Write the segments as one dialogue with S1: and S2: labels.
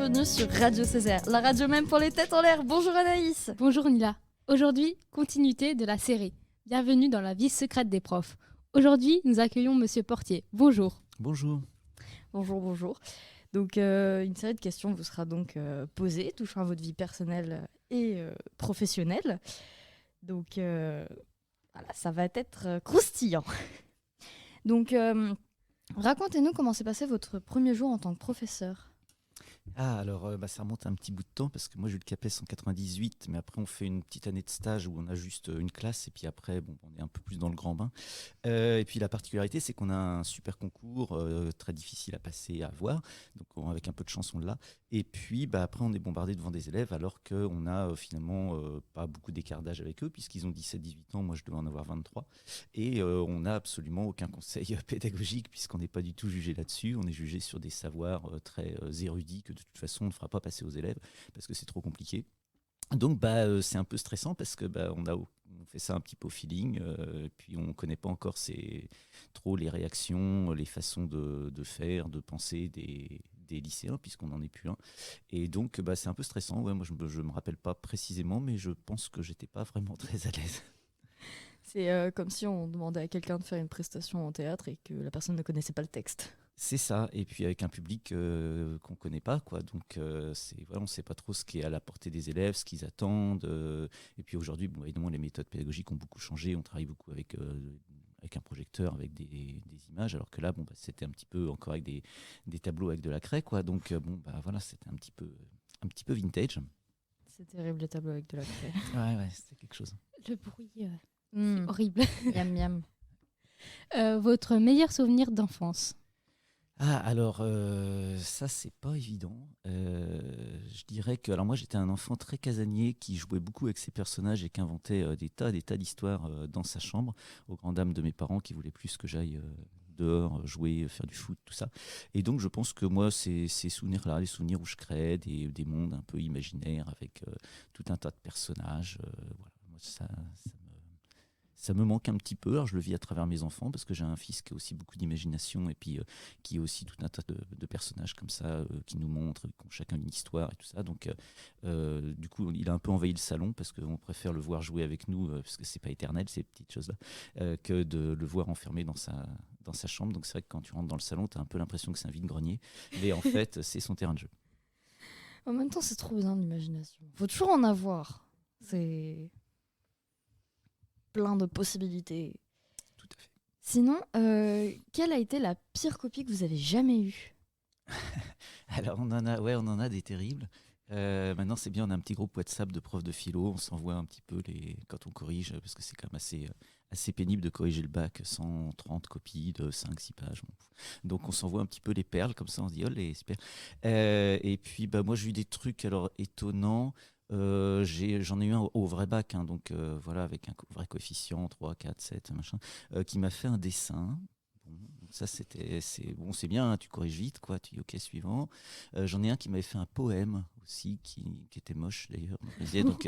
S1: bienvenue sur Radio Césaire, la radio même pour les têtes en l'air. Bonjour Anaïs.
S2: Bonjour Nila. Aujourd'hui, continuité de la série. Bienvenue dans la vie secrète des profs. Aujourd'hui, nous accueillons Monsieur Portier. Bonjour.
S3: Bonjour.
S1: Bonjour. Donc, une série de questions vous sera donc posée, touchant à votre vie personnelle et professionnelle. Donc, voilà, ça va être croustillant. Donc, racontez-nous comment s'est passé votre premier jour en tant que professeur.
S3: Alors, ça remonte un petit bout de temps parce que moi j'ai eu le CAPES en 98, mais après on fait une petite année de stage où on a juste une classe et puis après on est un peu plus dans le grand bain. Et puis la particularité c'est qu'on a un super concours très difficile à passer, à avoir, donc avec un peu de chance on l'a. Et puis après on est bombardé devant des élèves alors qu'on a finalement pas beaucoup d'écart d'âge avec eux puisqu'ils ont 17-18 ans, moi je devais en avoir 23. Et on n'a absolument aucun conseil pédagogique puisqu'on n'est pas du tout jugé là-dessus, on est jugé sur des savoirs très érudits que de toute façon on ne fera pas passer aux élèves parce que c'est trop compliqué. Donc c'est un peu stressant parce que on fait ça un petit peu au feeling, puis on ne connaît pas encore trop les réactions, les façons de faire, de penser des lycéens puisqu'on n'en est plus un. Et donc c'est un peu stressant. Ouais, moi je me rappelle pas précisément, mais je pense que j'étais pas vraiment très à l'aise.
S1: C'est comme si on demandait à quelqu'un de faire une prestation en théâtre et que la personne ne connaissait pas le texte.
S3: C'est ça, et puis avec un public qu'on ne connaît pas, quoi. Donc on ne sait pas trop ce qui est à la portée des élèves, ce qu'ils attendent. Et puis aujourd'hui, évidemment, les méthodes pédagogiques ont beaucoup changé. On travaille beaucoup avec un projecteur, avec des images, alors que là, c'était un petit peu encore avec des tableaux avec de la craie, quoi. Donc voilà, c'était un petit peu vintage.
S1: C'est terrible les tableaux avec de la craie.
S3: Ouais, c'était quelque chose.
S2: Le bruit, c'est horrible.
S1: Miam miam.
S2: Votre meilleur souvenir d'enfance?
S3: Alors ça c'est pas évident. Je dirais que moi j'étais un enfant très casanier qui jouait beaucoup avec ses personnages et qui inventait des tas d'histoires dans sa chambre, aux grandes dames de mes parents qui voulaient plus que j'aille dehors jouer, faire du foot, tout ça. Et donc je pense que moi ces souvenirs-là, les souvenirs où je créais des mondes un peu imaginaires avec tout un tas de personnages, voilà, moi, ça me manque un petit peu. Alors je le vis à travers mes enfants parce que j'ai un fils qui a aussi beaucoup d'imagination et puis qui a aussi tout un tas de personnages comme ça qui nous montrent, qui ont chacun une histoire et tout ça. Donc du coup, il a un peu envahi le salon parce qu'on préfère le voir jouer avec nous parce que c'est pas éternel ces petites choses-là que de le voir enfermé dans sa chambre. Donc c'est vrai que quand tu rentres dans le salon, tu as un peu l'impression que c'est un vide-grenier. Mais en fait, c'est son terrain de jeu.
S1: En même temps, c'est trop bien l'imagination. Faut toujours en avoir. C'est plein de possibilités.
S3: Tout à fait.
S1: Sinon, quelle a été la pire copie que vous avez jamais eue?
S3: Alors on en a des terribles. Maintenant c'est bien, on a un petit groupe WhatsApp de profs de philo, on s'envoie un petit peu quand on corrige, parce que c'est quand même assez pénible de corriger le bac, 130 copies de 5-6 pages. Donc on s'envoie un petit peu les perles, comme ça on se dit, oh les super. Et puis moi j'ai eu des trucs alors étonnants. J'en ai eu un au vrai bac, hein, donc voilà, avec un vrai coefficient 3, 4, 7, machin, qui m'a fait un dessin. Donc ça c'est bien, hein, tu corriges vite, quoi, tu dis ok, suivant. J'en ai un qui m'avait fait un poème aussi qui était moche d'ailleurs, donc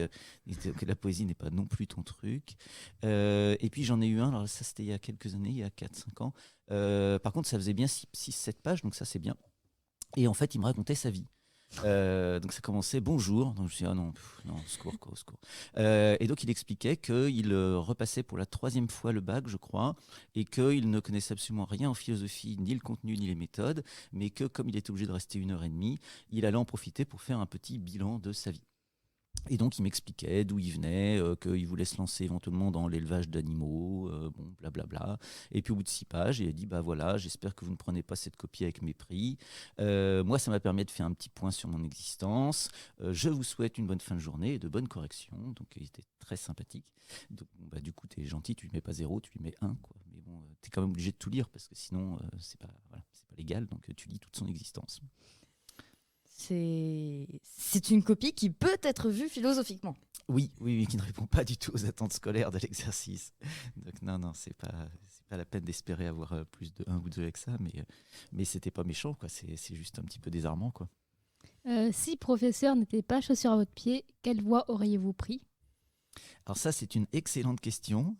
S3: la poésie n'est pas non plus ton truc. Et puis j'en ai eu un, alors ça c'était il y a quelques années, il y a 4-5 ans. Par contre ça faisait bien 6-7 pages, donc ça c'est bien. Et en fait il me racontait sa vie. Donc ça commençait bonjour, donc je me suis dit non, au secours, au secours. Et donc il expliquait qu'il repassait pour la 3e fois le bac, je crois, et qu'il ne connaissait absolument rien en philosophie, ni le contenu ni les méthodes, mais que comme il était obligé de rester 1h30, il allait en profiter pour faire un petit bilan de sa vie. Et donc il m'expliquait d'où il venait, qu'il voulait se lancer éventuellement dans l'élevage d'animaux, blablabla. Et puis au bout de 6 pages, il a dit voilà, j'espère que vous ne prenez pas cette copie avec mépris. Moi, ça m'a permis de faire un petit point sur mon existence. Je vous souhaite une bonne fin de journée et de bonnes corrections. Donc il était très sympathique. Donc du coup, tu es gentil, tu lui mets pas 0, tu lui mets 1, quoi. Mais bon, tu es quand même obligé de tout lire parce que sinon, c'est pas légal. Donc tu lis toute son existence.
S1: C'est une copie qui peut être vue philosophiquement.
S3: Oui, qui ne répond pas du tout aux attentes scolaires de l'exercice. Donc non, c'est pas la peine d'espérer avoir plus de 1 ou 2 avec ça, mais c'était pas méchant, quoi. C'est juste un petit peu désarmant, quoi.
S2: Si professeur n'était pas chaussure à votre pied, quelle voie auriez-vous pris?
S3: Alors ça, c'est une excellente question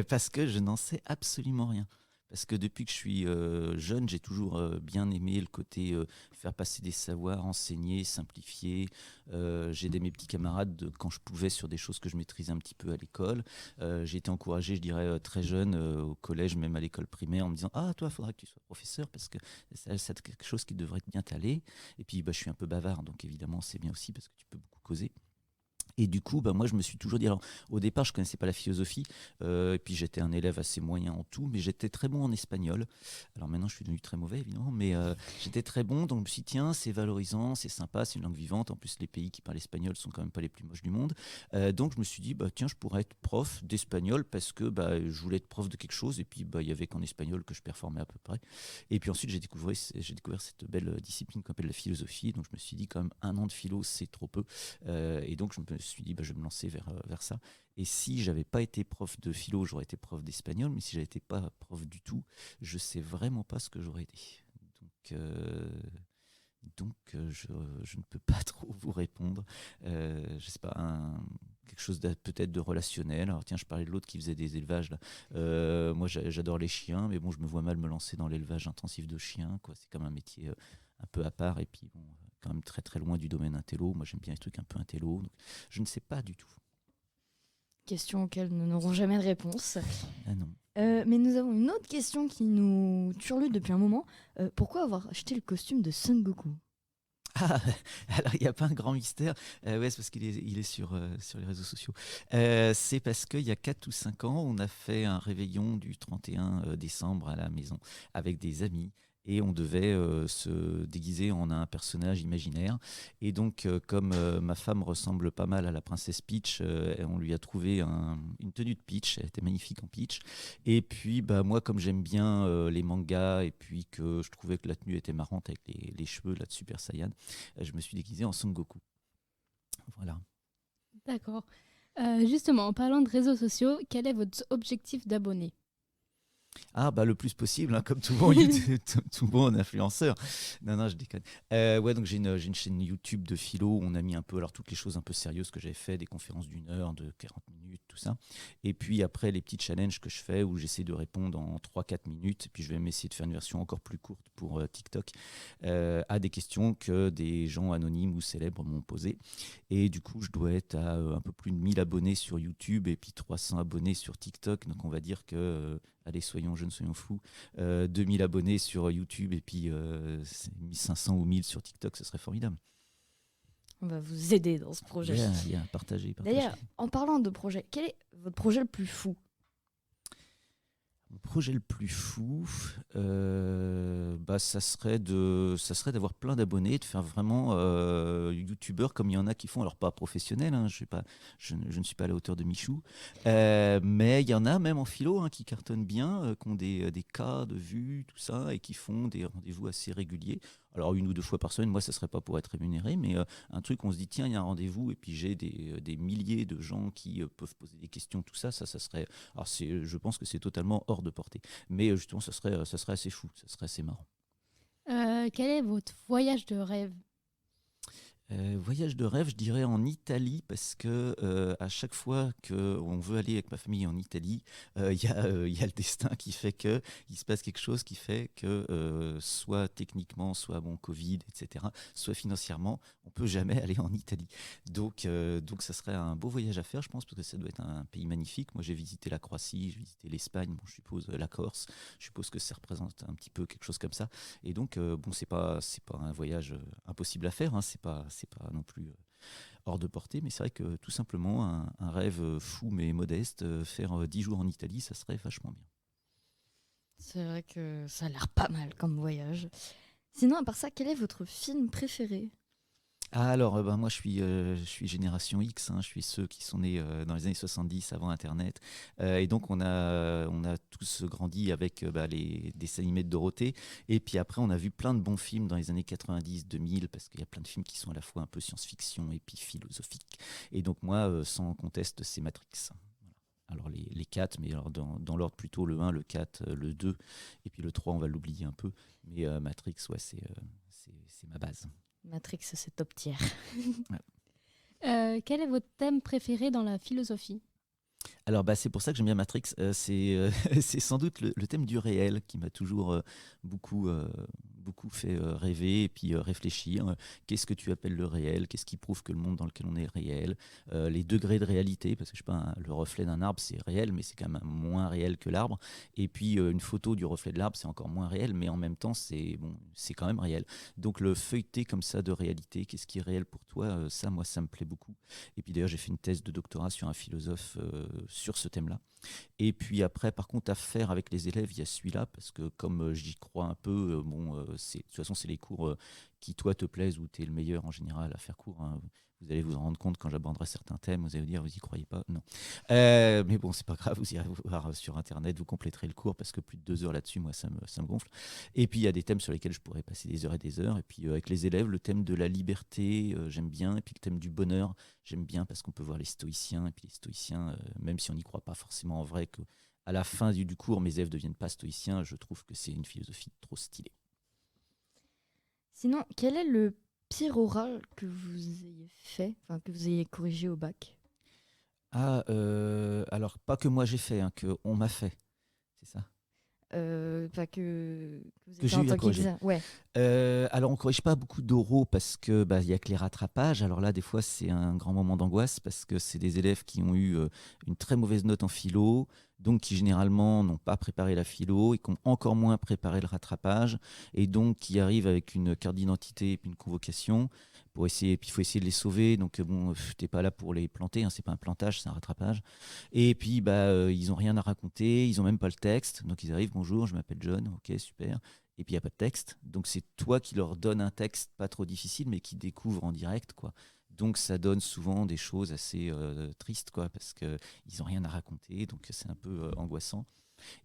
S3: parce que je n'en sais absolument rien. parce que depuis que je suis jeune, j'ai toujours bien aimé le côté faire passer des savoirs, enseigner, simplifier. J'ai aidé mes petits camarades quand je pouvais sur des choses que je maîtrisais un petit peu à l'école. J'ai été encouragé, je dirais, très jeune, au collège, même à l'école primaire, en me disant « Ah, toi, il faudra que tu sois professeur parce que c'est quelque chose qui devrait bien t'aller. » Et puis, je suis un peu bavard, donc évidemment, c'est bien aussi parce que tu peux beaucoup causer. Et du coup, moi, je me suis toujours dit, alors, au départ, je ne connaissais pas la philosophie, et puis j'étais un élève assez moyen en tout, mais j'étais très bon en espagnol. Alors maintenant, je suis devenu très mauvais, évidemment, mais j'étais très bon, donc je me suis dit, tiens, c'est valorisant, c'est sympa, c'est une langue vivante. En plus, les pays qui parlent espagnol sont quand même pas les plus moches du monde. Donc, je me suis dit, tiens, je pourrais être prof d'espagnol parce que je voulais être prof de quelque chose, et puis il n'y avait qu'en espagnol que je performais à peu près. Et puis ensuite, j'ai découvert cette belle discipline qu'on appelle la philosophie, donc je me suis dit, quand même, 1 an de philo, c'est trop peu. Et donc, je me suis dit, je vais me lancer vers ça. Et si j'avais pas été prof de philo, j'aurais été prof d'espagnol, mais si j'avais été pas prof du tout, je sais vraiment pas ce que j'aurais été. Donc, je ne peux pas trop vous répondre. Je sais pas, quelque chose peut-être de relationnel. Alors tiens, je parlais de l'autre qui faisait des élevages là. Moi, j'adore les chiens, mais bon, je me vois mal me lancer dans l'élevage intensif de chiens, quoi. C'est comme un métier un peu à part, et puis bon, quand même très très loin du domaine intello. Moi, j'aime bien les trucs un peu intello, donc je ne sais pas du tout.
S1: Question auxquelles nous n'aurons jamais de réponse.
S3: Ah non.
S1: Mais nous avons une autre question qui nous turlute depuis un moment. Pourquoi avoir acheté le costume de Son Goku ?
S3: Ah, alors il n'y a pas un grand mystère. Ouais, c'est parce qu'il est sur les réseaux sociaux. C'est parce qu'il y a 4 ou 5 ans, on a fait un réveillon du 31 décembre à la maison avec des amis. Et on devait se déguiser en un personnage imaginaire. Et donc, comme ma femme ressemble pas mal à la princesse Peach, on lui a trouvé une tenue de Peach. Elle était magnifique en Peach. Et puis, moi, comme j'aime bien les mangas, et puis que je trouvais que la tenue était marrante avec les cheveux là, de Super Saiyan, je me suis déguisé en Son Goku. Voilà.
S2: D'accord. Justement, en parlant de réseaux sociaux, quel est votre objectif d'abonnés ?
S3: Le plus possible, hein, comme tout bon, YouTube, tout bon influenceur. Non, je déconne. Ouais, donc j'ai une chaîne YouTube de philo où on a mis un peu, alors toutes les choses un peu sérieuses que j'avais fait, des conférences d'1 heure, de 40 minutes, tout ça. Et puis après, les petits challenges que je fais où j'essaie de répondre en 3-4 minutes. Et puis je vais m'essayer de faire une version encore plus courte pour TikTok à des questions que des gens anonymes ou célèbres m'ont posées. Et du coup, je dois être à un peu plus de 1000 abonnés sur YouTube et puis 300 abonnés sur TikTok. Donc on va dire que allez, soyons jeunes, soyons fous, 2000 abonnés sur YouTube et puis 1500 ou 1000 sur TikTok, ce serait formidable.
S1: On va vous aider dans ce projet.
S3: Bien, partagez.
S1: D'ailleurs, en parlant de projet, quel est votre projet le plus fou ?
S3: Mon projet le plus fou, ça serait d'avoir plein d'abonnés, de faire vraiment youtubeur comme il y en a qui font, alors pas professionnel, hein, je ne suis pas à la hauteur de Michou, mais il y en a même en philo qui cartonnent bien, qui ont des cas de vues, tout ça, et qui font des rendez-vous assez réguliers. Alors 1 ou 2 fois par semaine, moi ça serait pas pour être rémunéré, mais un truc on se dit tiens il y a un rendez-vous et puis j'ai des milliers de gens qui peuvent poser des questions, tout ça serait, alors je pense que c'est totalement hors de portée, mais justement ça serait assez fou, ça serait assez marrant.
S2: Quel est votre voyage de rêve ?
S3: Voyage de rêve, je dirais en Italie, parce que à chaque fois qu'on veut aller avec ma famille en Italie, il y a le destin qui fait qu'il se passe quelque chose qui fait que soit techniquement, soit Covid, etc., soit financièrement, on ne peut jamais aller en Italie. Donc ça serait un beau voyage à faire, je pense, parce que ça doit être un pays magnifique. Moi, j'ai visité la Croatie, j'ai visité l'Espagne, je suppose la Corse, je suppose que ça représente un petit peu quelque chose comme ça. Et donc, c'est pas un voyage impossible à faire, c'est pas non plus hors de portée, mais c'est vrai que tout simplement un rêve fou mais modeste, faire 10 jours en Italie, ça serait vachement bien.
S1: C'est vrai que ça a l'air pas mal comme voyage. Sinon, à part ça, quel est votre film préféré ?
S3: Alors, moi, je suis génération X, je suis ceux qui sont nés dans les années 70, avant Internet. Et donc, on a tous grandi avec les dessins animés de Dorothée. Et puis après, on a vu plein de bons films dans les années 90, 2000, parce qu'il y a plein de films qui sont à la fois un peu science-fiction et puis philosophiques. Et donc, moi, sans conteste, c'est Matrix. Alors, les 4, mais alors dans l'ordre plutôt le 1, le 4, le 2. Et puis le 3, on va l'oublier un peu. Mais Matrix, ouais, c'est ma base.
S1: Matrix, c'est top tier.
S2: Quel est votre thème préféré dans la philosophie ?
S3: Alors, c'est pour ça que j'aime bien Matrix. C'est sans doute le thème du réel qui m'a toujours beaucoup, beaucoup fait rêver et puis réfléchir. Qu'est-ce que tu appelles le réel? Qu'est-ce qui prouve que le monde dans lequel on est réel? Les degrés de réalité, parce que je sais pas, le reflet d'un arbre, c'est réel, mais c'est quand même moins réel que l'arbre. Et puis, une photo du reflet de l'arbre, c'est encore moins réel, mais en même temps, c'est quand même réel. Donc, le feuilleter comme ça de réalité, qu'est-ce qui est réel pour toi? Ça, moi, ça me plaît beaucoup. Et puis d'ailleurs, j'ai fait une thèse de doctorat sur un philosophe sur ce thème-là. Et puis après, par contre, à faire avec les élèves, il y a celui-là, parce que comme j'y crois un peu, de toute façon, c'est les cours qui, toi, te plaisent, ou tu es le meilleur en général à faire cours, hein. Vous allez vous en rendre compte quand j'aborderai certains thèmes, vous allez vous dire, vous y croyez pas? Non. Mais bon, c'est pas grave, vous irez voir sur Internet, vous compléterez le cours, parce que plus de 2 heures là-dessus, moi, ça me gonfle. Et puis, il y a des thèmes sur lesquels je pourrais passer des heures et des heures. Et puis, avec les élèves, le thème de la liberté, j'aime bien. Et puis, le thème du bonheur, j'aime bien, parce qu'on peut voir les stoïciens. Et puis, les stoïciens, même si on n'y croit pas forcément en vrai, que à la fin du cours, mes élèves ne deviennent pas stoïciens, je trouve que c'est une philosophie trop stylée.
S1: Sinon, quel est le pire oral que vous ayez fait, enfin que vous ayez corrigé au bac?
S3: Alors, pas que moi j'ai fait, hein, que on m'a fait, c'est ça?
S1: Enfin que vous
S3: Que
S1: étiez
S3: j'ai
S1: en
S3: eu à
S1: tant
S3: corriger.
S1: qu'examen. Ouais.
S3: Alors, on corrige pas beaucoup d'oraux parce que il y a que les rattrapages. Alors là, des fois, c'est un grand moment d'angoisse parce que c'est des élèves qui ont eu une très mauvaise note en philo, donc qui généralement n'ont pas préparé la philo et qui ont encore moins préparé le rattrapage, et donc qui arrivent avec une carte d'identité et puis une convocation pour essayer. Et puis il faut essayer de les sauver. Donc bon, t'es pas là pour les planter, hein, c'est pas un plantage, c'est un rattrapage. Et puis ils ont rien à raconter, ils ont même pas le texte. Donc ils arrivent, bonjour, je m'appelle John, ok, super. Et puis il n'y a pas de texte. Donc c'est toi qui leur donne un texte pas trop difficile, mais qui découvre en direct, quoi. Donc ça donne souvent des choses assez tristes, quoi, parce qu'ils n'ont rien à raconter, donc c'est un peu angoissant.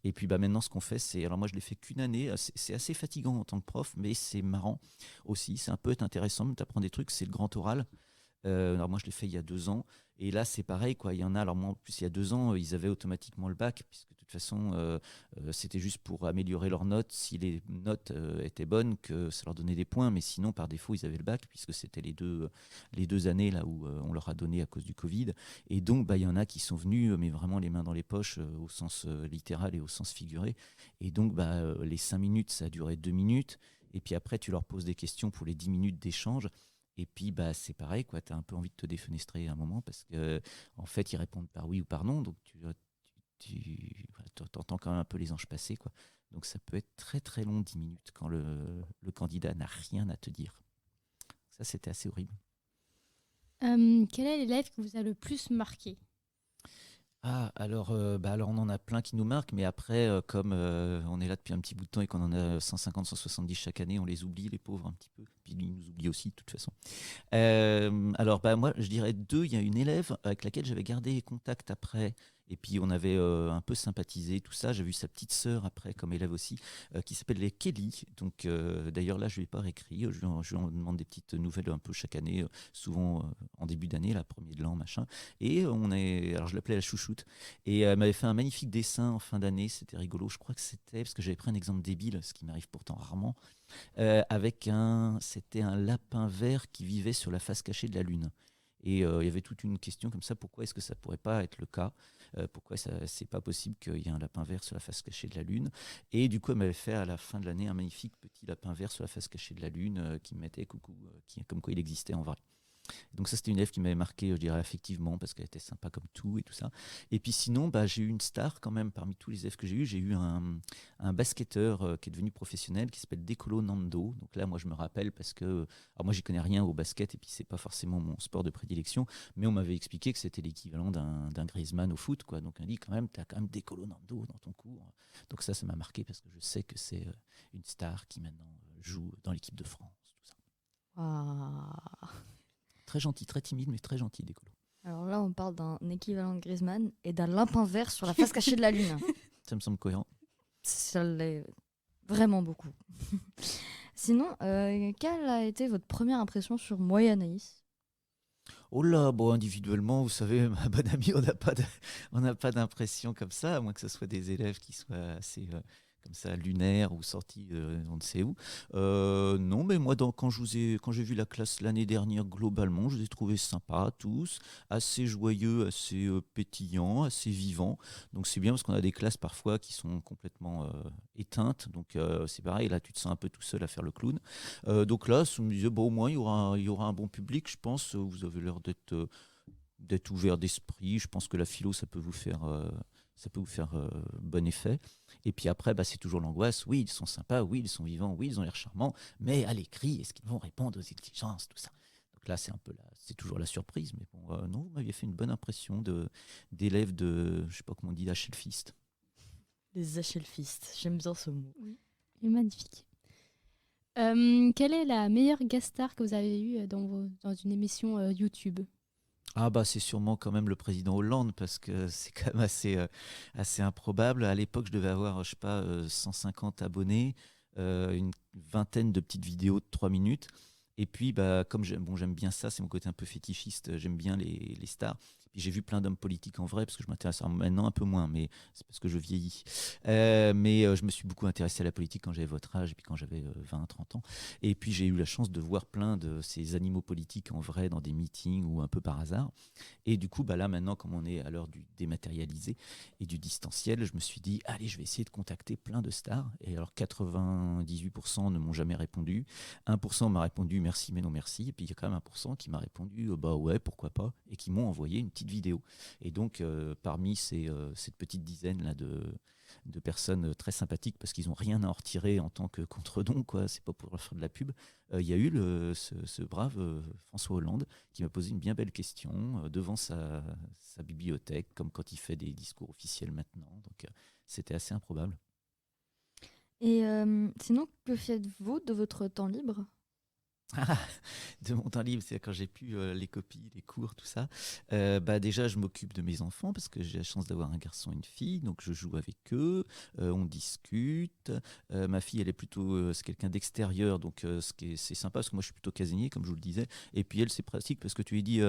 S3: Et puis maintenant, ce qu'on fait, c'est. Alors moi, je l'ai fait qu'une année, c'est assez fatigant en tant que prof, mais c'est marrant aussi, c'est un peu intéressant, tu apprends des trucs, c'est le grand oral. Alors moi, je l'ai fait il y a 2 ans. Et là, c'est pareil, quoi. Il y en a, alors moi, en plus, il y a 2 ans, ils avaient automatiquement le bac, puisque de toute façon, c'était juste pour améliorer leurs notes. Si les notes étaient bonnes, que ça leur donnait des points. Mais sinon, par défaut, ils avaient le bac, puisque c'était les deux années là où on leur a donné à cause du Covid. Et donc, il y en a qui sont venus, mais vraiment les mains dans les poches, au sens littéral et au sens figuré. Et donc, les 5 minutes, ça a duré 2 minutes. Et puis après, tu leur poses des questions pour les 10 minutes d'échange. Et puis, c'est pareil, quoi. Tu as un peu envie de te défenestrer à un moment parce que, en fait, ils répondent par oui ou par non. Donc, tu entends quand même un peu les anges passer, quoi. Donc, ça peut être très, très long, 10 minutes, quand le candidat n'a rien à te dire. Ça, c'était assez horrible.
S2: Quel est l'élève qui vous a le plus marqué?
S3: Alors on en a plein qui nous marquent, mais après, comme on est là depuis un petit bout de temps et qu'on en a 150, 170 chaque année, on les oublie, les pauvres, un petit peu. Puis ils nous oublient aussi, de toute façon. Alors, moi, je dirais 2. Il y a une élève avec laquelle j'avais gardé contact après, et puis on avait un peu sympathisé, tout ça. J'ai vu sa petite sœur après comme élève aussi, qui s'appelle les Kelly. Donc, d'ailleurs, là, je ne lui ai pas réécrit. Je lui en demande des petites nouvelles un peu chaque année, souvent en début d'année, la premier de l'an, machin. Et alors je l'appelais la chouchoute. Et elle m'avait fait un magnifique dessin en fin d'année. C'était rigolo. Je crois que c'était parce que j'avais pris un exemple débile, ce qui m'arrive pourtant rarement, c'était un lapin vert qui vivait sur la face cachée de la Lune. Et il y avait toute une question comme ça, pourquoi est-ce que ça ne pourrait pas être le cas? Pourquoi c'est pas possible qu'il y ait un lapin vert sur la face cachée de la Lune? Et du coup, elle m'avait fait à la fin de l'année un magnifique petit lapin vert sur la face cachée de la Lune, qui me mettait coucou, comme quoi il existait en vrai. Donc ça, c'était une élève qui m'avait marqué, je dirais, affectivement, parce qu'elle était sympa comme tout et tout ça. Et puis sinon, j'ai eu une star quand même parmi tous les élèves que j'ai eu. J'ai eu un basketteur qui est devenu professionnel, qui s'appelle Decolo Nando. Donc là, moi, je me rappelle parce que, alors moi, j'y connais rien au basket et puis c'est pas forcément mon sport de prédilection, mais on m'avait expliqué que c'était l'équivalent d'un Griezmann au foot, quoi. Donc on dit quand même, tu as quand même Decolo Nando dans ton cours. Donc ça m'a marqué parce que je sais que c'est une star qui maintenant joue dans l'équipe de France, tout ça.
S1: Ah.
S3: Très gentil, très timide, mais très gentil, Décolo.
S1: Alors là, on parle d'un équivalent de Griezmann et d'un lapin vert sur la face cachée de la Lune.
S3: Ça me semble cohérent.
S1: Ça l'est vraiment beaucoup. Sinon, quelle a été votre première impression sur moi et Anaïs?
S3: Oh là, bon, individuellement, vous savez, ma bonne amie, on n'a pas d'impression comme ça, à moins que ce soit des élèves qui soient assez comme ça lunaire ou sorti on ne sait où. Non, mais moi, quand j'ai vu la classe l'année dernière, globalement, je les ai trouvés sympas tous, assez joyeux, assez pétillants, assez vivants. Donc c'est bien parce qu'on a des classes parfois qui sont complètement éteintes. Donc c'est pareil, là tu te sens un peu tout seul à faire le clown. Donc là, je me disais, bon, au moins il y aura un bon public, je pense. Vous avez l'air d'être ouvert d'esprit. Je pense que la philo, ça peut vous faire bon effet. Et puis après, c'est toujours l'angoisse. Oui, ils sont sympas, oui, ils sont vivants, oui, ils ont l'air charmants. Mais à l'écrit, est-ce qu'ils vont répondre aux exigences, tout ça. Donc là, c'est toujours la surprise. Mais bon, non, vous m'aviez fait une bonne impression d'élèves de, je sais pas comment on dit, HLFistes.
S1: Les HLFistes, j'aime bien ce mot.
S2: Oui, il est magnifique. Quelle est la meilleure guest star que vous avez eue dans une émission YouTube?
S3: C'est sûrement quand même le président Hollande parce que c'est quand même assez improbable. À l'époque, je devais avoir, je sais pas, 150 abonnés, une vingtaine de petites vidéos de 3 minutes. Et puis, comme j'aime bien ça, c'est mon côté un peu fétichiste, j'aime bien les stars. Puis j'ai vu plein d'hommes politiques en vrai, parce que je m'intéresse maintenant un peu moins, mais c'est parce que je vieillis. Mais je me suis beaucoup intéressé à la politique quand j'avais votre âge, et puis quand j'avais 20, 30 ans. Et puis j'ai eu la chance de voir plein de ces animaux politiques en vrai dans des meetings ou un peu par hasard. Et du coup, là maintenant, comme on est à l'heure du dématérialisé et du distanciel, je me suis dit, allez, je vais essayer de contacter plein de stars. Et alors 98% ne m'ont jamais répondu. 1% m'a répondu merci mais non merci, et puis il y a quand même 1% qui m'a répondu ouais, pourquoi pas, et qui m'ont envoyé une petite vidéo. Et donc parmi cette petite dizaine là de personnes très sympathiques, parce qu'ils n'ont rien à en retirer en tant que contre-don, quoi, c'est pas pour leur faire de la pub, il y a eu ce brave François Hollande qui m'a posé une bien belle question devant sa bibliothèque, comme quand il fait des discours officiels maintenant. Donc c'était assez improbable.
S1: Et sinon, que faites-vous de votre temps libre?
S3: De mon temps libre, c'est quand j'ai pu les copies, les cours, tout ça. Déjà, je m'occupe de mes enfants parce que j'ai la chance d'avoir un garçon et une fille, donc je joue avec eux, on discute. Ma fille, elle est plutôt, c'est quelqu'un d'extérieur, donc c'est sympa parce que moi, je suis plutôt casanier, comme je vous le disais. Et puis elle, c'est pratique parce que tu lui dis,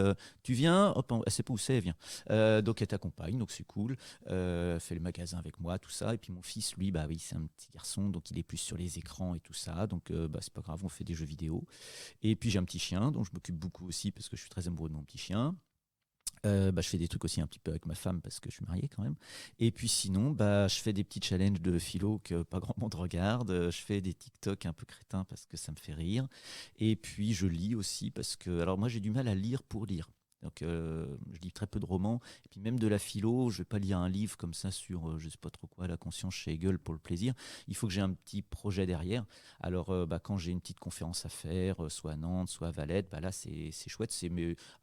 S3: tu viens, hop, elle sait pas où c'est, elle vient. Donc elle t'accompagne, donc c'est cool. Elle fait le magasin avec moi, tout ça. Et puis mon fils, lui, oui, c'est un petit garçon, donc il est plus sur les écrans et tout ça. Donc c'est pas grave, on fait des jeux vidéo. Et puis j'ai un petit chien dont je m'occupe beaucoup aussi parce que je suis très amoureux de mon petit chien. Je fais des trucs aussi un petit peu avec ma femme parce que je suis marié quand même. Et puis sinon, je fais des petits challenges de philo que pas grand monde regarde. Je fais des TikTok un peu crétins parce que ça me fait rire. Et puis je lis aussi parce que, alors moi j'ai du mal à lire pour lire. Donc je lis très peu de romans, et puis même de la philo, je vais pas lire un livre comme ça sur je sais pas trop quoi, la conscience chez Hegel pour le plaisir. Il faut que j'ai un petit projet derrière. Alors quand j'ai une petite conférence à faire, soit à Nantes, soit à Valette, là c'est chouette.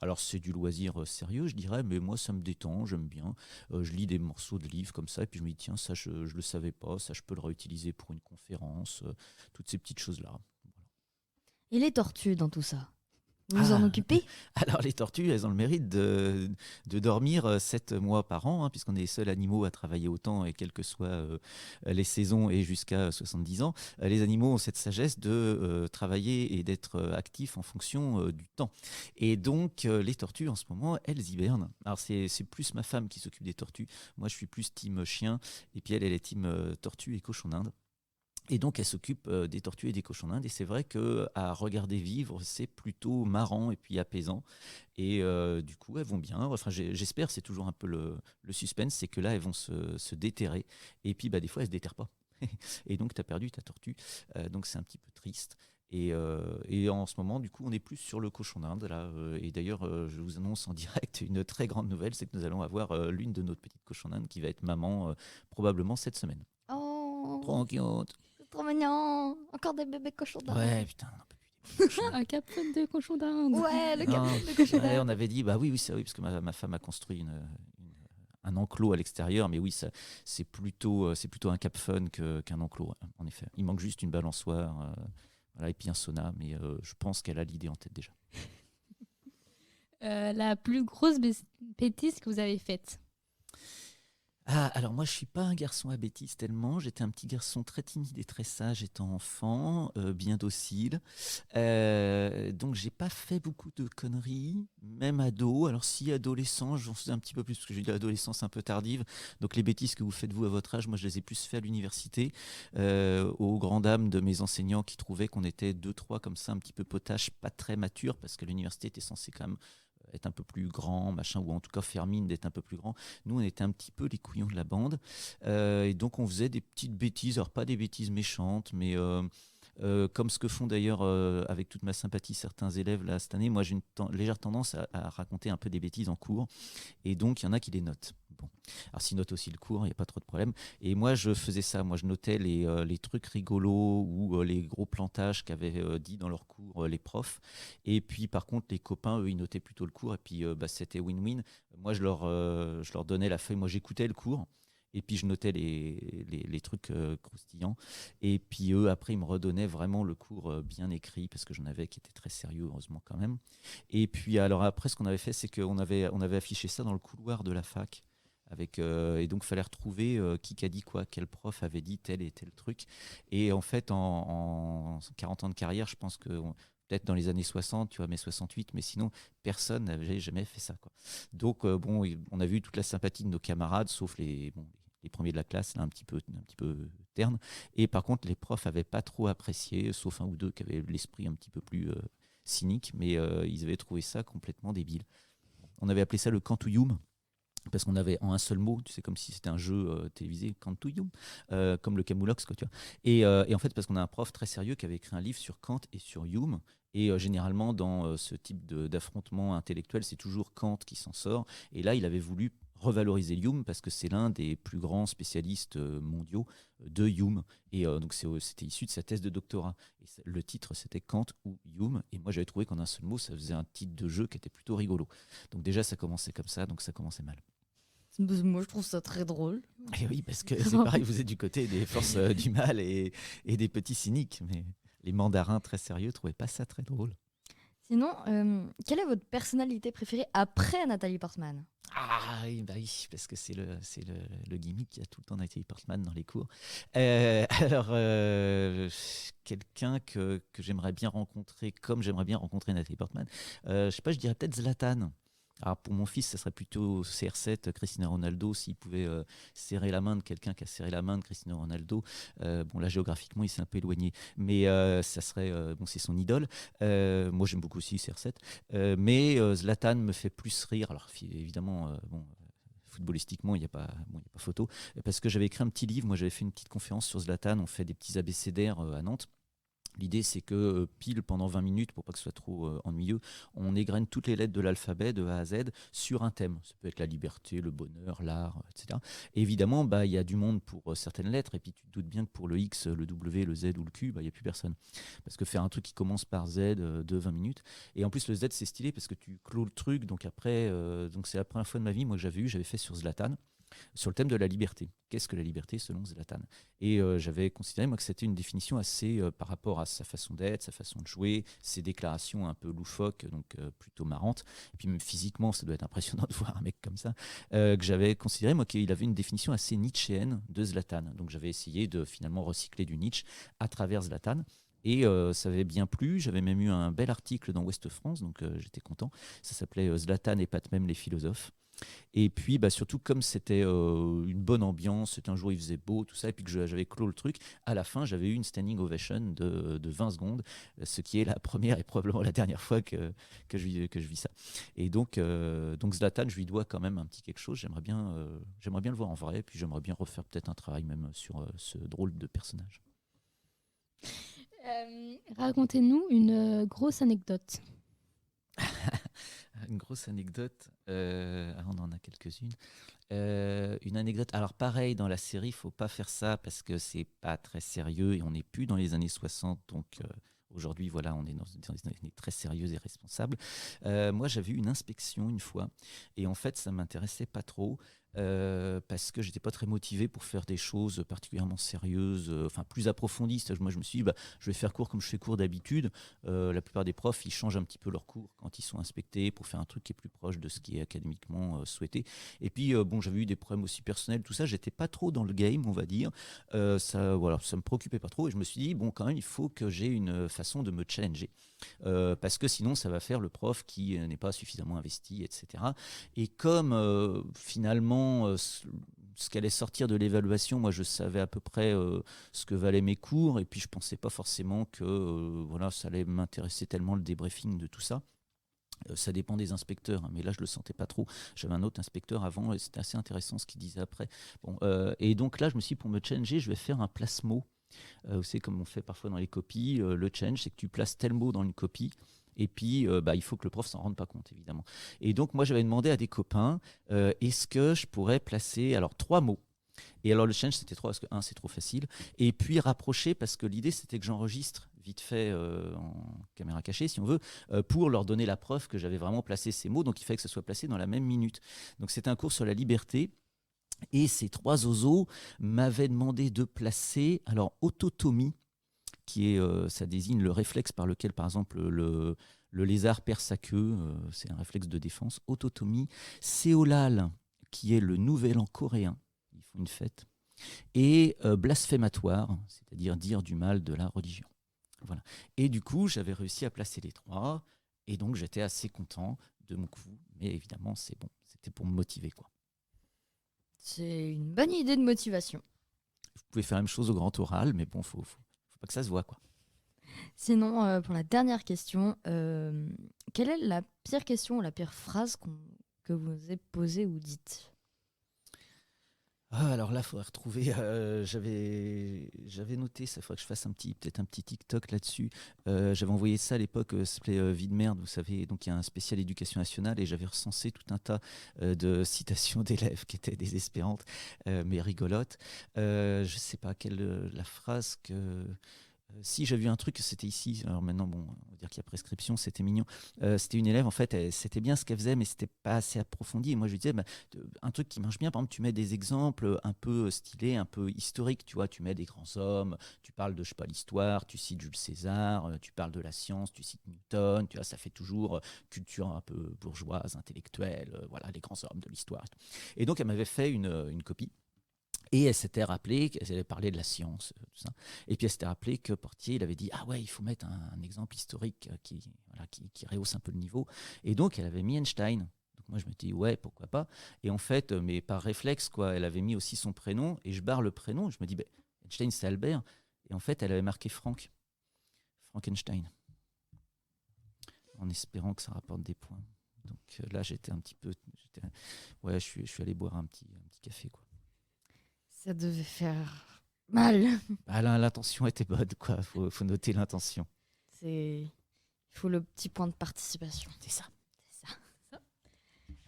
S3: Alors c'est du loisir sérieux, je dirais, mais moi ça me détend, j'aime bien. Je lis des morceaux de livres comme ça, et puis je me dis tiens, ça je le savais pas, ça je peux le réutiliser pour une conférence, toutes ces petites choses là.
S1: Et les tortues dans tout ça? Vous vous en occupez?
S3: Alors les tortues, elles ont le mérite de dormir 7 mois par an, puisqu'on est les seuls animaux à travailler autant, et quelles que soient les saisons et jusqu'à 70 ans. Les animaux ont cette sagesse de travailler et d'être actifs en fonction du temps. Et donc les tortues, en ce moment, elles hibernent. Alors c'est plus ma femme qui s'occupe des tortues. Moi, je suis plus team chien, et puis elle est team tortue et cochon d'Inde. Et donc, elle s'occupe des tortues et des cochons d'Inde. Et c'est vrai qu'à regarder vivre, c'est plutôt marrant et puis apaisant. Et du coup, elles vont bien. Enfin, j'espère, c'est toujours un peu le suspense, c'est que là, elles vont se déterrer. Et puis, des fois, elles ne se déterrent pas. Et donc, tu as perdu ta tortue. Donc, c'est un petit peu triste. Et en ce moment, du coup, on est plus sur le cochon d'Inde. Là, et d'ailleurs, je vous annonce en direct une très grande nouvelle, c'est que nous allons avoir l'une de nos petites cochons d'Inde qui va être maman probablement cette semaine.
S1: Oh,
S3: Trop cute.
S1: c'est trop mignon. Encore des bébés cochons d'Inde.
S3: Ouais, putain, on n'en peut plus des cochons.
S2: Un capitaine de cochon d'Inde.
S1: Ouais, le
S3: Non,
S1: capitaine de cochon
S3: ouais,
S1: d'Inde.
S3: on avait dit, oui, c'est oui, parce que ma femme a construit un enclos à l'extérieur, mais oui, c'est plutôt un cap fun qu'un enclos, en effet. Il manque juste une balançoire, voilà, et puis un sauna, mais je pense qu'elle a l'idée en tête déjà.
S2: La plus grosse bêtise que vous avez faite?
S3: Ah, alors moi, je suis pas un garçon à bêtises tellement. J'étais un petit garçon très timide et très sage étant enfant, bien docile. Donc, j'ai pas fait beaucoup de conneries, même ado. Alors, si adolescent, j'en faisais un petit peu plus parce que j'ai eu de l'adolescence un peu tardive. Donc, les bêtises que vous faites vous à votre âge, moi, je les ai plus fait à l'université, aux grandes dames de mes enseignants qui trouvaient qu'on était deux, trois comme ça, un petit peu potache, pas très mature, parce que l'université était censée quand même être un peu plus grand, machin, ou en tout cas faire mine d'être un peu plus grand. Nous, on était un petit peu les couillons de la bande. Et donc, on faisait des petites bêtises. Alors, pas des bêtises méchantes, mais comme ce que font d'ailleurs, avec toute ma sympathie, certains élèves là, cette année. Moi, j'ai une légère tendance à raconter un peu des bêtises en cours. Et donc, il y en a qui les notent. Bon. Alors, s'ils notent aussi le cours, il n'y a pas trop de problème. Et moi, je faisais ça. Moi, je notais les trucs rigolos ou les gros plantages qu'avaient dit dans leur cours les profs. Et puis, par contre, les copains, eux, ils notaient plutôt le cours. Et puis, bah, c'était win-win. Moi, je leur donnais la feuille. Moi, j'écoutais le cours. Et puis, je notais les trucs croustillants. Et puis, eux, après, ils me redonnaient vraiment le cours bien écrit, parce que j'en avais qui était très sérieux, heureusement, quand même. Et puis, alors après, ce qu'on avait fait, c'est on avait affiché ça dans le couloir de la fac. Et donc, il fallait retrouver qui a dit quoi, quel prof avait dit tel et tel truc. Et en fait, en 40 ans de carrière, je pense que peut-être dans les années 60, tu vois, mais 68, mais sinon, personne n'avait jamais fait ça, quoi. Donc, bon, on a vu toute la sympathie de nos camarades, sauf les premiers de la classe, là, un petit peu terne. Et par contre, les profs n'avaient pas trop apprécié, sauf un ou deux qui avaient l'esprit un petit peu plus cynique, mais ils avaient trouvé ça complètement débile. On avait appelé ça le Quantouillum, parce qu'on avait en un seul mot, tu sais, comme si c'était un jeu télévisé, Quantouillum, comme le Camoulox, quoi, tu vois. Et en fait, parce qu'on a un prof très sérieux qui avait écrit un livre sur Kant et sur Hume. Et généralement, dans ce type d'affrontement intellectuel, c'est toujours Kant qui s'en sort. Et là, il avait voulu revaloriser Hume parce que c'est l'un des plus grands spécialistes mondiaux de Hume. Et donc, c'était issu de sa thèse de doctorat. Et le titre, c'était Kant ou Hume. Et moi, j'avais trouvé qu'en un seul mot, ça faisait un titre de jeu qui était plutôt rigolo. Donc déjà, ça commençait comme ça, donc ça commençait mal.
S1: Moi, je trouve ça très drôle.
S3: Et oui, parce que c'est pareil, vous êtes du côté des forces du mal et des petits cyniques, mais les mandarins très sérieux trouvaient pas ça très drôle.
S1: Sinon, quelle est votre personnalité préférée après Nathalie Portman?
S3: Ah oui, bah oui, parce que le gimmick qui a tout le temps Nathalie Portman dans les cours. Alors, quelqu'un que j'aimerais bien rencontrer, comme j'aimerais bien rencontrer Nathalie Portman, je sais pas, je dirais peut-être Zlatan. Alors pour mon fils, ça serait plutôt CR7, Cristiano Ronaldo, s'il pouvait serrer la main de quelqu'un qui a serré la main de Cristiano Ronaldo. Bon là géographiquement, il s'est un peu éloigné, mais ça serait bon, c'est son idole. Moi j'aime beaucoup aussi CR7, mais Zlatan me fait plus rire. Alors évidemment, bon. Footballistiquement, il n'y a pas photo. Parce que j'avais écrit un petit livre, moi j'avais fait une petite conférence sur Zlatan, on fait des petits abécédaires à Nantes. L'idée, c'est que pile pendant 20 minutes, pour pas que ce soit trop ennuyeux, on égrène toutes les lettres de l'alphabet de A à Z sur un thème. Ça peut être la liberté, le bonheur, l'art, etc. Et évidemment, bah, il y a du monde pour certaines lettres, et puis tu te doutes bien que pour le X, le W, le Z ou le Q, bah, il n'y a plus personne. Parce que faire un truc qui commence par Z de 20 minutes, et en plus le Z, c'est stylé parce que tu clôt le truc, donc après, donc c'est la première fois de ma vie, moi, que j'avais fait sur Zlatan, sur le thème de la liberté. Qu'est-ce que la liberté selon Zlatan? Et j'avais considéré moi que c'était une définition assez par rapport à sa façon d'être, sa façon de jouer, ses déclarations un peu loufoques, donc plutôt marrantes. Et puis même physiquement, ça doit être impressionnant de voir un mec comme ça, que j'avais considéré moi qu'il avait une définition assez nietzschéenne de Zlatan. Donc j'avais essayé de finalement recycler du Nietzsche à travers Zlatan. Et ça avait bien plu. J'avais même eu un bel article dans Ouest France, donc j'étais content. Ça s'appelait Zlatan et pas de même les philosophes. Et puis, bah, surtout, comme c'était une bonne ambiance, c'était un jour, il faisait beau, tout ça, et puis que j'avais clos le truc, à la fin, j'avais eu une standing ovation de 20 secondes, ce qui est la première et probablement la dernière fois que je vis ça. Et donc Zlatan, je lui dois quand même un petit quelque chose. J'aimerais bien le voir en vrai, puis j'aimerais bien refaire peut-être un travail même sur ce drôle de personnage.
S2: Racontez-nous une grosse anecdote.
S3: Une grosse anecdote, on en a quelques-unes. Une anecdote, alors pareil, dans la série, il ne faut pas faire ça parce que c'est pas très sérieux et on n'est plus dans les années 60, donc aujourd'hui, voilà, on est dans des années très sérieuses et responsables. Moi, j'avais eu une inspection une fois et en fait, ça ne m'intéressait pas trop. parce que j'étais pas très motivé pour faire des choses particulièrement sérieuses, plus approfondies. Moi, je me suis dit, je vais faire cours comme je fais cours d'habitude. La plupart des profs, ils changent un petit peu leur cours quand ils sont inspectés pour faire un truc qui est plus proche de ce qui est académiquement souhaité. Et puis, j'avais eu des problèmes aussi personnels, tout ça. J'étais pas trop dans le game, on va dire. Ça me préoccupait pas trop. Et je me suis dit, quand même, il faut que j'ai une façon de me challenger. Parce que sinon, ça va faire le prof qui n'est pas suffisamment investi, etc. Et comme finalement, ce qu'allait sortir de l'évaluation, moi je savais à peu près ce que valaient mes cours, et puis je pensais pas forcément que ça allait m'intéresser tellement le débriefing de tout ça. Ça dépend des inspecteurs, hein, mais là je le sentais pas trop. J'avais un autre inspecteur avant et c'était assez intéressant ce qu'il disait après. Et donc là je me suis dit, pour me challenger, je vais faire un place-mot. C'est comme on fait parfois dans les copies. Le challenge, c'est que tu places tel mot dans une copie. Et puis, il faut que le prof s'en rende pas compte, évidemment. Et donc, moi, j'avais demandé à des copains, est-ce que je pourrais placer 3 mots. Et alors, le challenge, c'était 3, parce que 1, c'est trop facile. Et puis, rapprocher, parce que l'idée, c'était que j'enregistre vite fait en caméra cachée, si on veut, pour leur donner la preuve que j'avais vraiment placé ces mots. Donc, il fallait que ce soit placé dans la même minute. Donc, c'était un cours sur la liberté. Et ces 3 oiseaux m'avaient demandé de placer, autotomie, qui est, ça désigne le réflexe par lequel, par exemple, le lézard perd sa queue, c'est un réflexe de défense. Autotomie, Seolal, qui est le nouvel an coréen, ils font une fête, et blasphématoire, c'est-à-dire dire du mal de la religion. Voilà. Et du coup, j'avais réussi à placer les 3, et donc j'étais assez content de mon coup, mais évidemment, c'était pour me motiver, quoi.
S1: C'est une bonne idée de motivation.
S3: Vous pouvez faire la même chose au grand oral, mais faut pas que ça se voit, quoi.
S1: Sinon, pour la dernière question, quelle est la pire question ou la pire phrase que vous avez posée ou dite ?
S3: Alors là, il faudrait retrouver. J'avais noté, ça faudrait que je fasse peut-être un petit TikTok là-dessus. J'avais envoyé ça à l'époque, ça s'appelait Vie de merde, vous savez. Donc il y a un spécial éducation nationale et j'avais recensé tout un tas de citations d'élèves qui étaient désespérantes, mais rigolotes. Je ne sais pas quelle la phrase que. Si j'ai vu un truc, c'était ici. Alors maintenant, on va dire qu'il y a prescription, c'était mignon. C'était une élève, en fait, c'était bien ce qu'elle faisait, mais c'était pas assez approfondi. Et moi, je lui disais, un truc qui marche bien, par exemple, tu mets des exemples un peu stylés, un peu historiques, tu vois, tu mets des grands hommes, tu parles de, je sais pas, l'histoire, tu cites Jules César, tu parles de la science, tu cites Newton, tu vois, ça fait toujours culture un peu bourgeoise, intellectuelle, voilà, les grands hommes de l'histoire. Et donc, elle m'avait fait une copie. Et elle s'était rappelé qu'elle avait parlé de la science, tout ça. Et puis elle s'était rappelé que Portier, il avait dit ah ouais, il faut mettre un exemple historique qui rehausse un peu le niveau. Et donc elle avait mis Einstein. Donc moi je me dis ouais, pourquoi pas. Et en fait, mais par réflexe quoi, elle avait mis aussi son prénom et je barre le prénom. Je me dis Einstein c'est Albert. Et en fait elle avait marqué Frankenstein, en espérant que ça rapporte des points. Donc là j'étais un petit peu, je suis allé boire un petit café quoi.
S1: Ça devait faire mal.
S3: L'intention était bonne, quoi. Faut noter l'intention.
S1: Il faut le petit point de participation.
S3: C'est ça.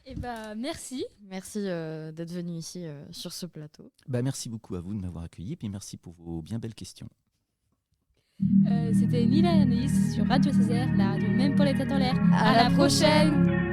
S2: Et merci.
S1: Merci d'être venu ici sur ce plateau.
S3: Merci beaucoup à vous de m'avoir accueilli, et puis merci pour vos bien belles questions.
S2: C'était Nila Anaïs sur Radio Césaire, la radio même pour les têtes en l'air. À la prochaine.